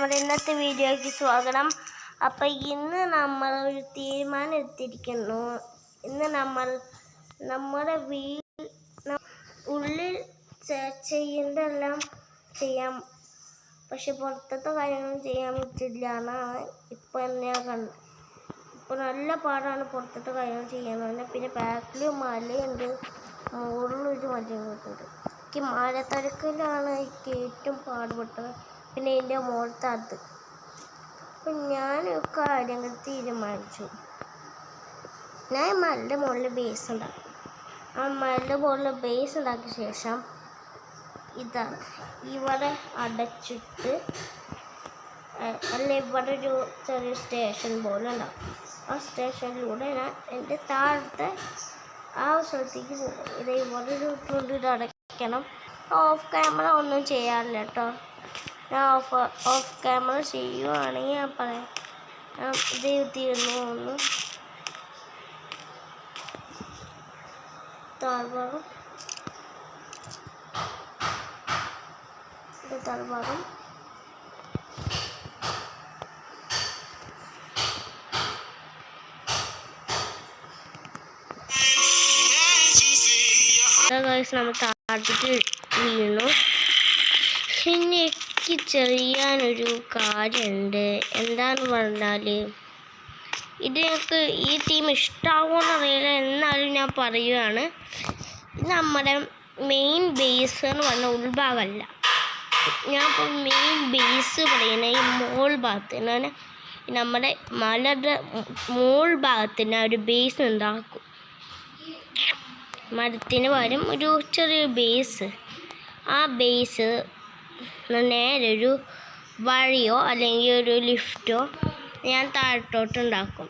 നമ്മുടെ ഇന്നത്തെ വീഡിയോയ്ക്ക് സ്വാഗതം. അപ്പം ഇന്ന് നമ്മൾ ഒരു തീരുമാനം എടുത്തിരിക്കുന്നു. ഇന്ന് നമ്മൾ നമ്മുടെ ഉള്ളിൽ ചെയ്യേണ്ടതെല്ലാം ചെയ്യാം, പക്ഷെ പുറത്തത്തെ കാര്യങ്ങൾ ചെയ്യാൻ പറ്റില്ല എന്നാണ് ഇപ്പം ഞാൻ കണ്ടത്. ഇപ്പോൾ നല്ല പാടാണ് പുറത്തത്തെ കാര്യങ്ങൾ ചെയ്യാൻ. പിന്നെ ബാക്കിൽ മലയുണ്ട്, മുകളിലൊരു മലയും കിട്ടുന്നുണ്ട്. എനിക്ക് മലത്തിരക്കിലാണ് എനിക്ക് ഏറ്റവും പാടുപെട്ടത്. പിന്നെ എൻ്റെ മുകളിലത്തെ അത്. അപ്പം ഞാനൊരു കാര്യങ്ങൾ തീരുമാനിച്ചു. ഞാൻ മലയുടെ മുകളിൽ ബേസ് ഉണ്ടാക്കും. ആ മലയുടെ മുകളിൽ ബേസ് ഉണ്ടാക്കിയ ശേഷം ഇവിടെ അടച്ചിട്ട് ഇവിടെ ഒരു ചെറിയ സ്റ്റേഷൻ പോലെ ഉണ്ടാവും. ആ സ്റ്റേഷനിലൂടെ ഞാൻ എൻ്റെ താഴത്തെ ആ സ്ഥലത്തേക്ക് പോകും. ഇവിടെ ഒരു തുണ്ട് അടയ്ക്കണം. ഓഫ് ക്യാമറ ഒന്നും ചെയ്യാറില്ല കേട്ടോ. ഞാൻ ഓഫ് ക്യാമറ ചെയ്യുവാണെങ്കിൽ ഞാൻ പറയാം. തീർന്നു ഒന്ന് താഴ്ഭാഗം നമ്മൾ താഴ്ത്തിട്ട് വീണു. പിന്നെ എനിക്ക് ചെയ്യാനൊരു കാര്യമുണ്ട്. എന്താന്ന് പറഞ്ഞാൽ ഇത് ഞങ്ങൾക്ക് ഈ തീം ഇഷ്ടമാകുമെന്ന് അറിയില്ല, എന്നാലും ഞാൻ പറയുകയാണ്. ഇത് നമ്മുടെ മെയിൻ ബേസ് എന്ന് പറഞ്ഞ ഉൾഭാഗമല്ല. ഞാൻ ഇപ്പോൾ മെയിൻ ബേസ് പറയുന്ന ഈ മോൾ ഭാഗത്തിന്, നമ്മുടെ മലയുടെ മോൾ ഭാഗത്തിന് ഒരു ബേസ് ഉണ്ടാക്കും. മരത്തിന് പകരം ഒരു ചെറിയ ബേസ്. ആ ബേസ് നേരെ ഒരു വഴിയോ അല്ലെങ്കിൽ ഒരു ലിഫ്റ്റോ ഞാൻ താഴോട്ടുണ്ടാക്കും.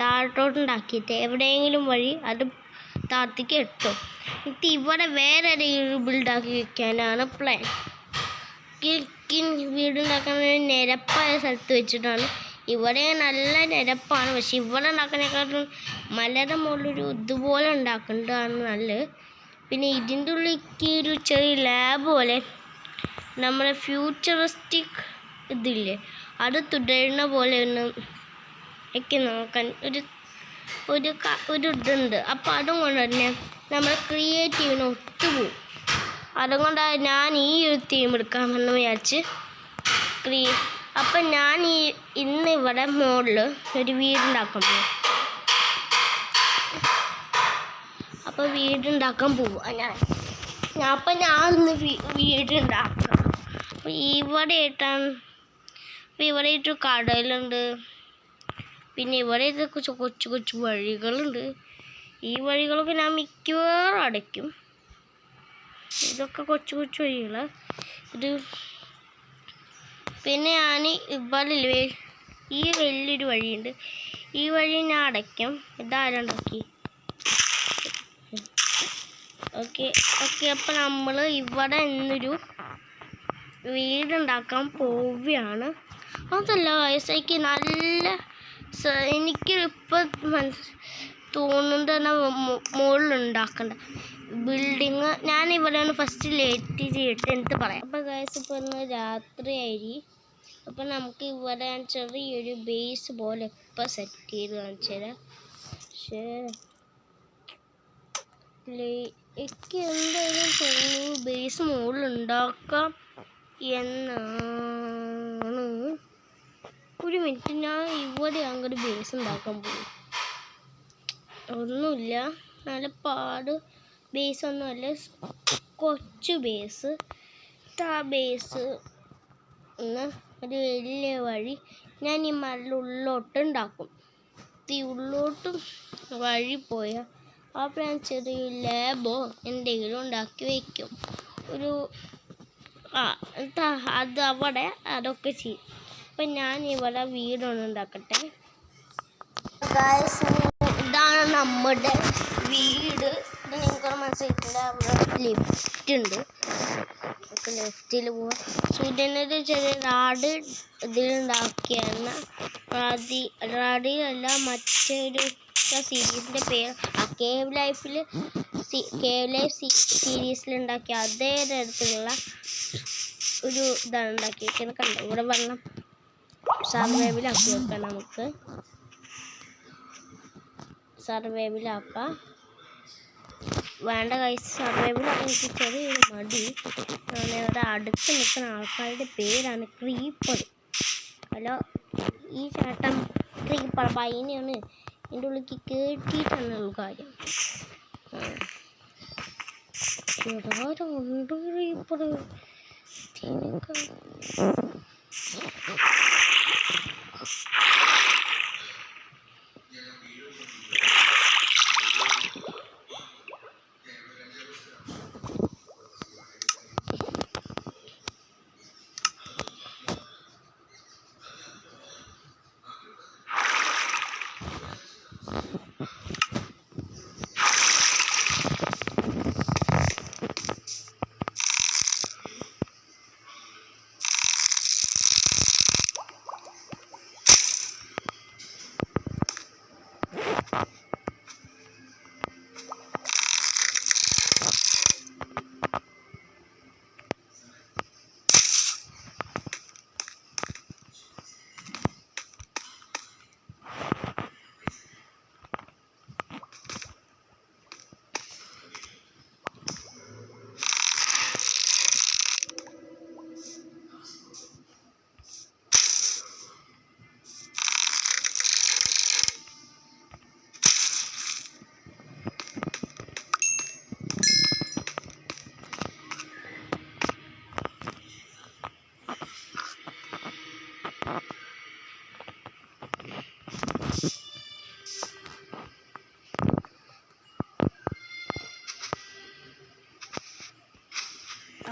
താഴോട്ടുണ്ടാക്കിയിട്ട് എവിടെയെങ്കിലും വഴി അത് താഴത്തേക്ക് എത്തും. എന്നിട്ട് ഇവിടെ വേറെ ഏതെങ്കിലും ബിൽഡാക്കി വയ്ക്കാനാണ് പ്ലാൻ. വീടുണ്ടാക്കാൻ നിരപ്പായ സ്ഥലത്ത് വെച്ചിട്ടാണ്. ഇവിടെ നല്ല നിരപ്പാണ്, പക്ഷെ ഇവിടെ ഉണ്ടാക്കുന്നതിനെക്കാട്ടും മലയുടെ മുകളിലൊരു ഇതുപോലെ ഉണ്ടാക്കേണ്ടതാണ് നല്ലത്. പിന്നെ ഇതിൻ്റെ ഉള്ളിലേക്ക് ഒരു ചെറിയ ലാബ് പോലെ നമ്മുടെ ഫ്യൂച്ചറിസ്റ്റിക് ഇതില്ലേ, അത് തുടരുന്ന പോലെ ഒന്ന് എനിക്ക് നോക്കാൻ ഒരു ഇതുണ്ട്. അപ്പോൾ അതും കൊണ്ട് തന്നെ നമ്മൾ ക്രിയേറ്റീവിന് ഒത്തുപോകും. അതുകൊണ്ടാണ് ഞാൻ ഈ ഒരു തീം എടുക്കാമെന്ന് വിചാരിച്ച് അപ്പം ഞാൻ ഇന്ന് ഇവിടെ മുകളിൽ ഒരു വീടുണ്ടാക്കാൻ പോകും. അപ്പോൾ വീടുണ്ടാക്കാൻ പോവുക ഞാൻ ഇന്ന് വീടുണ്ടാക്കാം. അപ്പോൾ ഇവിടെ ഒരു കടലുണ്ട്. പിന്നെ ഇവിടെ കൊച്ചു കൊച്ചു വഴികളുണ്ട്. ഈ വഴികളൊക്കെ ഞാൻ മിക്കവാറും അടയ്ക്കും. ഇതൊക്കെ കൊച്ചു കൊച്ചു വഴികൾ. പിന്നെ ഞാൻ ഇവിടെ ഈ വലിയൊരു വഴിയുണ്ട്. ഈ വഴി ഞാൻ അടയ്ക്കും. ഇതാരുണ്ടാക്കി? ഓക്കെ. അപ്പം നമ്മൾ ഇവിടെ ഇന്നൊരു വീടുണ്ടാക്കാൻ പോവുകയാണ്. അതല്ല വയസ്സേക്ക് എനിക്ക് ഇപ്പം തോന്നുന്നത് തന്നെ മുകളിലുണ്ടാക്കണ്ട ബിൽഡിങ് ഞാൻ ഇവിടെയാണ് ഫസ്റ്റ് ലേറ്റ് ചെയ്തിട്ട് എനിക്ക് പറയാം. അപ്പോൾ ഗൈസ് ഇപ്പോൾ ഇന്ന് രാത്രിയായി. അപ്പം നമുക്ക് ഇവിടെ ചെറിയൊരു ബേസ് പോലെ ഇപ്പം സെറ്റ് ചെയ്ത് കാണിച്ചു തരാം. പക്ഷേ എനിക്ക് എന്തായാലും തോന്നുന്നു ബേസ് മുകളിലുണ്ടാക്കാം എന്നാണ്. ഒരു മിനിറ്റ്, ഞാൻ ഇവിടെ അങ്ങോട്ട് ബേസ് ഉണ്ടാക്കാൻ പോകും. ഒന്നുമില്ല, നല്ല ബേസ് ഒന്നുമല്ല, കൊച്ചു ബേസ്. ആ ബേസ് ഒരു വലിയ വഴി ഞാൻ ഈ മലയുടെ ഉള്ളോട്ട് ഉണ്ടാക്കും. ഈ ഉള്ളോട്ടും വഴി പോയാൽ അപ്പോൾ ഞാൻ ചെറിയ ലാബോ എന്തെങ്കിലും ഉണ്ടാക്കി വയ്ക്കും. അത് അവിടെ അതൊക്കെ ചെയ്യും. അപ്പം ഞാൻ ഇവിടെ വീടൊന്നും ഉണ്ടാക്കട്ടെ. ഇതാണ് നമ്മുടെ വീട്. ഇത് നിങ്ങൾക്ക് മനസ്സിലായിട്ടില്ല. അവിടെ ലിഫ്റ്റ് ഉണ്ട്. ലെഫ്റ്റിൽ പോവാം. സൂര്യനൊരു ചെറിയ ഇതിലുണ്ടാക്കിയാണ്. റാഡിയല്ല, മറ്റൊരു സീരീസിൻ്റെ പേര് കേവ് ലൈഫ് സീരീസിലുണ്ടാക്കിയ അതേ തരത്തിലുള്ള ഒരു ഇതാണ് ഉണ്ടാക്കിയിരിക്കുന്നത്. കണ്ടോ ഇവിടെ വെള്ളം സർവൈവലാക്കി വെക്കാം. നമുക്ക് സർവൈവലാക്കാം. വേണ്ട ഗൈസ്, സർവൈവലാക്കാൻ എനിക്ക് ചെറിയൊരു മടി. ഇവിടെ അടുത്ത് നിൽക്കുന്ന ആൾക്കാരുടെ പേരാണ് ക്രീപ്പർ. ഹലോ, ഈ ചേട്ടൻ ക്രീപ്പർ പൈനെയാണ് എൻ്റെ ഉള്ളിലേക്ക് കേട്ടിട്ടാണുള്ള കാര്യം. ഉണ്ട് ക്രീപ്പർ.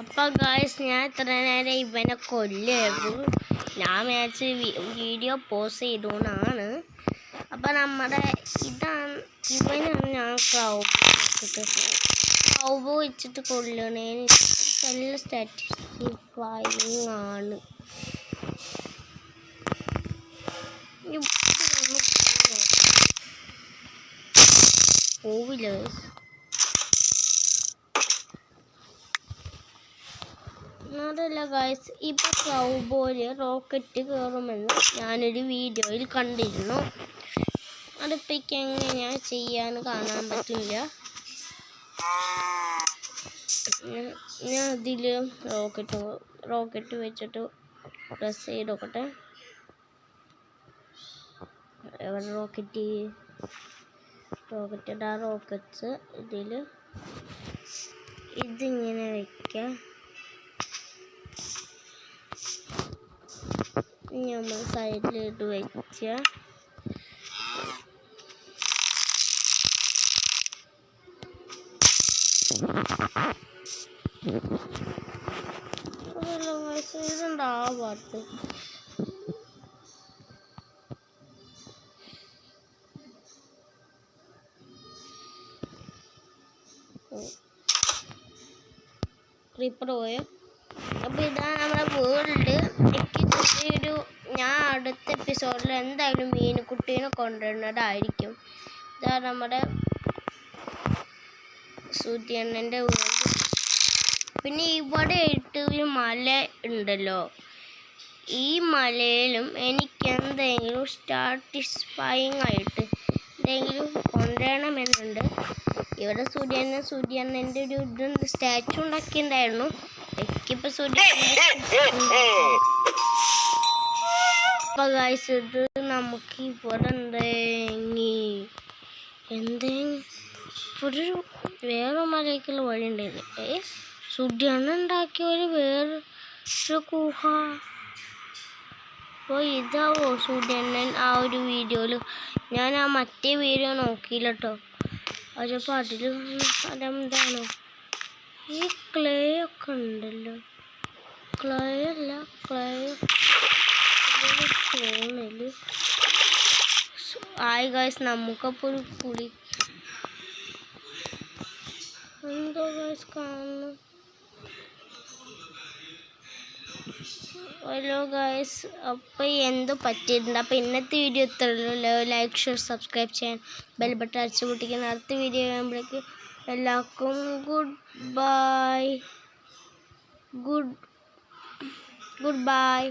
അപ്പോൾ ഗായ്സ്, ഞാൻ ഇത്ര നേരം ഇവനെ കൊല്ലായിരുന്നു. ഞാൻ വിചാരിച്ച് വീഡിയോ പോസ് ചെയ്തു എന്നാണ്. അപ്പം നമ്മുടെ ഇവനാണ് ഞാൻ കൗബോ വെച്ചിട്ട് കൊല്ലണേന് നല്ല സാറ്റിസ്ഫൈങ് ആണ്. പോവില്ല അതല്ല ഗായ്സ്, ഇപ്പം കൗബോയില് റോക്കറ്റ് കയറുമെന്ന് ഞാനൊരു വീഡിയോയിൽ കണ്ടിരുന്നു. അതിപ്പോൾ എങ്ങനെയാണ് ചെയ്യാന്ന് കാണാൻ പറ്റില്ല. ഞാൻ അതിൽ റോക്കറ്റ് വെച്ചിട്ട് പ്രസ് ചെയ്ത് നോക്കട്ടെ. എവിടെ റോക്കറ്റ്സ് ഇതിങ്ങനെ വയ്ക്കാം. നമ്മൾ സൈഡിലിട്ട് വെച്ച ഇതുണ്ടാവാത്ത ക്രീപ്പർ പോയോ? അപ്പോൾ ഇതാണ് നമ്മുടെ വേൾഡ്. ഞാൻ അടുത്ത എപ്പിസോഡിൽ എന്തായാലും മീനുകുട്ടീനെ കൊണ്ടുവരുന്നതായിരിക്കും. ഇതാണ് നമ്മുടെ സൂര്യണ്ണൻ്റെ വേൾഡ്. പിന്നെ ഇവിടെ ഒരു മല ഉണ്ടല്ലോ. ഈ മലയിലും എനിക്ക് എന്തെങ്കിലും സാറ്റിസ്ഫൈങ് ആയിട്ട് എന്തെങ്കിലും കൊണ്ടുവരണമെന്നുണ്ട്. ഇവിടെ സൂര്യണ്ണൻ്റെ ഒരു സ്റ്റാച്ചു ഉണ്ടാക്കിയിട്ടുണ്ടായിരുന്നു. എനിക്കിപ്പോൾ അപ്പോൾ ഗായ്സ്, ഇത് നമുക്ക് ഇവിടെ ഒരു വേറെ മലയ്ക്കുള്ള വഴി ഉണ്ടായിരുന്നു. സൂര്യണ്ണൻ ഉണ്ടാക്കിയ വേറൊരു ഗുഹ. അപ്പോൾ ഇതാവോ സൂര്യണ്ണൻ ആ ഒരു വീഡിയോയിൽ? ഞാൻ ആ മറ്റേ വീഡിയോ നോക്കിയില്ല കേട്ടോ. അതപ്പോൾ അതിൽ അതെന്താണോ ഈ ക്ലേ ഒക്കെ ഉണ്ടല്ലോ. ക്ലേ തോന്നില്ല. ആയി ഗായ്സ്, നമുക്കപ്പോൾ ഒരു പുളി എന്തോ ഗായ്സ് കാണുന്നു. ഹലോ ഗായ്സ്, അപ്പോൾ എന്തോ പറ്റിയിട്ടുണ്ട്. അപ്പോൾ ഇന്നത്തെ വീഡിയോ ഇത്രയുള്ളൂ. ലൈക്ക്, ഷെയർ, സബ്സ്ക്രൈബ് ചെയ്യാൻ ബെൽ ബട്ടൺ അടിച്ചു പൊട്ടിക്കുന്ന അടുത്ത വീഡിയോ ആകുമ്പോഴേക്ക് എല്ലാവർക്കും ഗുഡ് ബൈ.